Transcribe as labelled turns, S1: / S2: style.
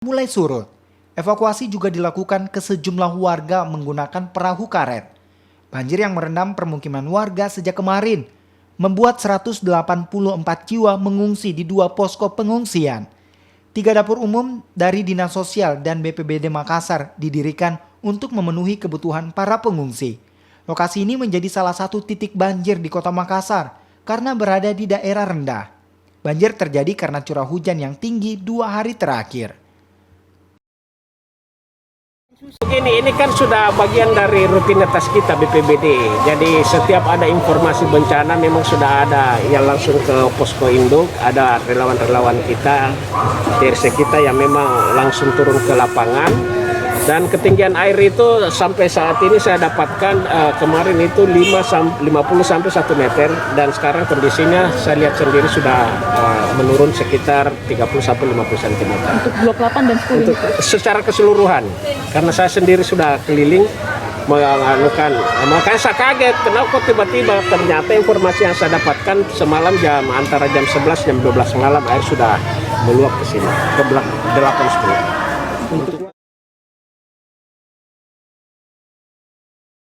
S1: mulai surut. Evakuasi juga dilakukan ke sejumlah warga menggunakan perahu karet. Banjir yang merendam permukiman warga sejak kemarin membuat 184 jiwa mengungsi di 2 posko pengungsian. 3 dapur umum dari Dinas Sosial dan BPBD Makassar didirikan untuk memenuhi kebutuhan para pengungsi. Lokasi ini menjadi salah satu titik banjir di Kota Makassar karena berada di daerah rendah. Banjir terjadi karena curah hujan yang tinggi 2 hari terakhir.
S2: Ini kan sudah bagian dari rutinitas kita BPBD. Jadi setiap ada informasi bencana memang sudah ada yang langsung ke posko induk, ada relawan-relawan kita, TRC kita yang memang langsung turun ke lapangan. Dan ketinggian air itu sampai saat ini saya dapatkan kemarin itu 50 sampai 1 meter, dan sekarang kondisinya saya lihat sendiri sudah menurun sekitar 30 sampai 50 cm.
S3: Untuk blok 8 dan 10
S2: untuk secara keseluruhan, karena saya sendiri sudah keliling menganukan, makanya saya kaget kenapa kok tiba-tiba ternyata informasi yang saya dapatkan semalam antara jam 11 jam 12 malam air sudah meluap ke sini ke blok 8 10.